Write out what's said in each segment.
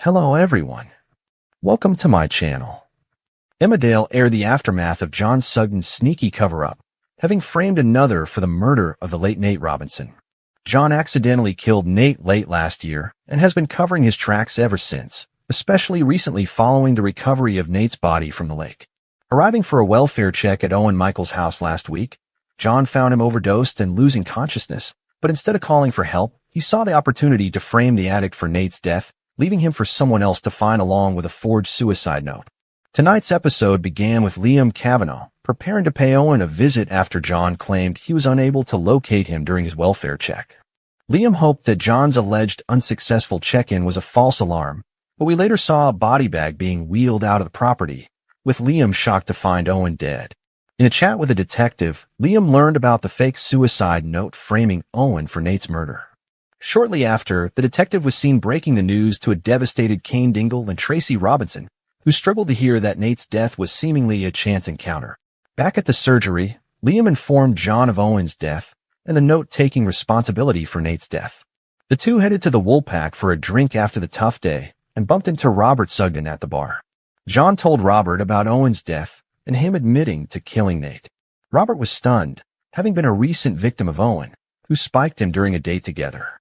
Hello everyone. Welcome to my channel. Emmerdale aired the aftermath of John Sugden's sneaky cover-up, having framed another for the murder of the late Nate Robinson. John accidentally killed Nate late last year and has been covering his tracks ever since, especially recently following the recovery of Nate's body from the lake. Arriving for a welfare check at Owen Michael's house last week, John found him overdosed and losing consciousness, but instead of calling for help, he saw the opportunity to frame the addict for Nate's death, leaving him for someone else to find along with a forged suicide note. Tonight's episode began with Liam Kavanagh preparing to pay Owen a visit after John claimed he was unable to locate him during his welfare check. Liam hoped that John's alleged unsuccessful check-in was a false alarm, but we later saw a body bag being wheeled out of the property, with Liam shocked to find Owen dead. In a chat with a detective, Liam learned about the fake suicide note framing Owen for Nate's murder. Shortly after, the detective was seen breaking the news to a devastated Kane Dingle and Tracy Robinson, who struggled to hear that Nate's death was seemingly a chance encounter. Back at the surgery, Liam informed John of Owen's death and the note taking responsibility for Nate's death. The two headed to the Woolpack for a drink after the tough day and bumped into Robert Sugden at the bar. John told Robert about Owen's death and him admitting to killing Nate. Robert was stunned, having been a recent victim of Owen, who spiked him during a date together.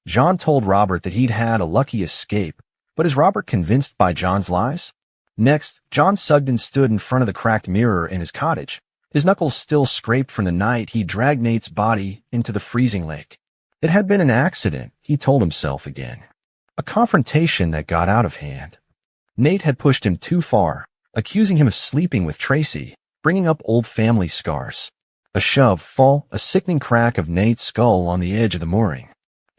John told Robert that he'd had a lucky escape, but is Robert convinced by John's lies? Next, John Sugden stood in front of the cracked mirror in his cottage, his knuckles still scraped from the night he dragged Nate's body into the freezing lake. It had been an accident, he told himself again. A confrontation that got out of hand. Nate had pushed him too far, accusing him of sleeping with Tracy, bringing up old family scars. A shove, fall, a sickening crack of Nate's skull on the edge of the mooring.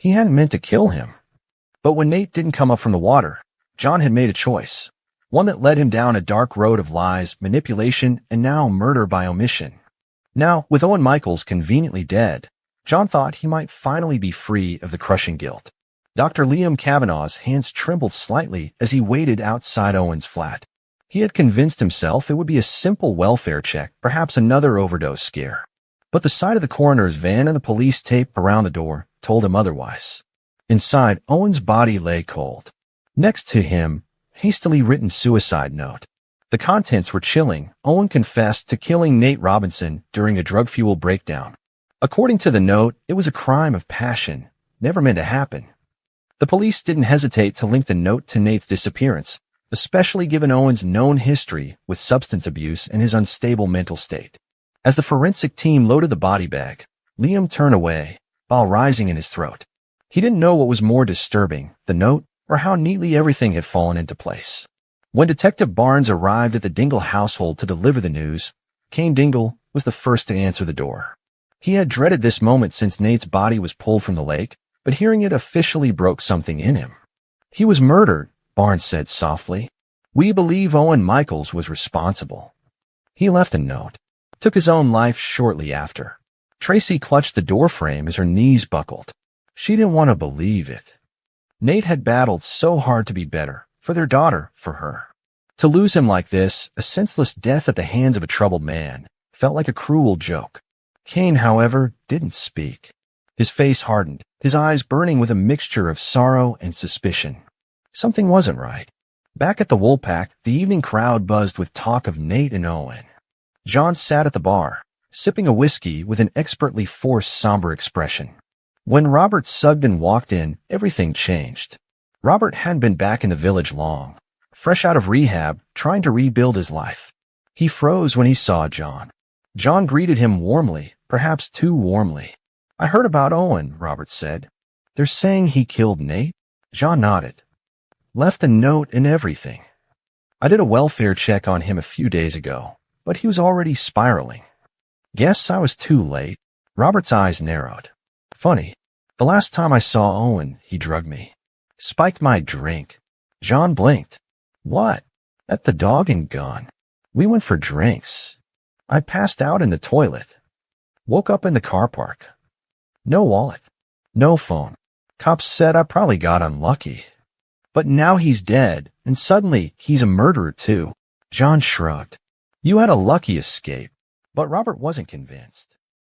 He hadn't meant to kill him. But when Nate didn't come up from the water, John had made a choice, one that led him down a dark road of lies, manipulation, and now murder by omission. Now, with Owen Michaels conveniently dead, John thought he might finally be free of the crushing guilt. Dr. Liam Kavanagh's hands trembled slightly as he waited outside Owen's flat. He had convinced himself it would be a simple welfare check, perhaps another overdose scare. But the sight of the coroner's van and the police tape around the door told him otherwise. Inside, Owen's body lay cold. Next to him, hastily written suicide note. The contents were chilling. Owen confessed to killing Nate Robinson during a drug-fueled breakdown. According to the note, it was a crime of passion, never meant to happen. The police didn't hesitate to link the note to Nate's disappearance, especially given Owen's known history with substance abuse and his unstable mental state. As the forensic team loaded the body bag, Liam turned away, while rising in his throat. He didn't know what was more disturbing, the note, or how neatly everything had fallen into place. When Detective Barnes arrived at the Dingle household to deliver the news, Kane Dingle was the first to answer the door. He had dreaded this moment since Nate's body was pulled from the lake, but hearing it officially broke something in him. He was murdered, Barnes said softly. We believe Owen Michaels was responsible. He left a note, took his own life shortly after. Tracy clutched the doorframe as her knees buckled. She didn't want to believe it. Nate had battled so hard to be better, for their daughter, for her. To lose him like this, a senseless death at the hands of a troubled man, felt like a cruel joke. Kane, however, didn't speak. His face hardened, his eyes burning with a mixture of sorrow and suspicion. Something wasn't right. Back at the Woolpack, the evening crowd buzzed with talk of Nate and Owen. John sat at the bar, sipping a whiskey with an expertly forced somber expression. When Robert Sugden walked in, everything changed. Robert hadn't been back in the village long, fresh out of rehab, trying to rebuild his life. He froze when he saw John. John greeted him warmly, perhaps too warmly. I heard about Owen, Robert said. They're saying he killed Nate? John nodded. Left a note and everything. I did a welfare check on him a few days ago, but he was already spiraling. Guess I was too late. Robert's eyes narrowed. Funny. The last time I saw Owen, he drugged me. Spiked my drink. John blinked. What? At the Dog and Gun. We went for drinks. I passed out in the toilet. Woke up in the car park. No wallet. No phone. Cops said I probably got unlucky. But now he's dead, and suddenly he's a murderer too. John shrugged. You had a lucky escape. But Robert wasn't convinced.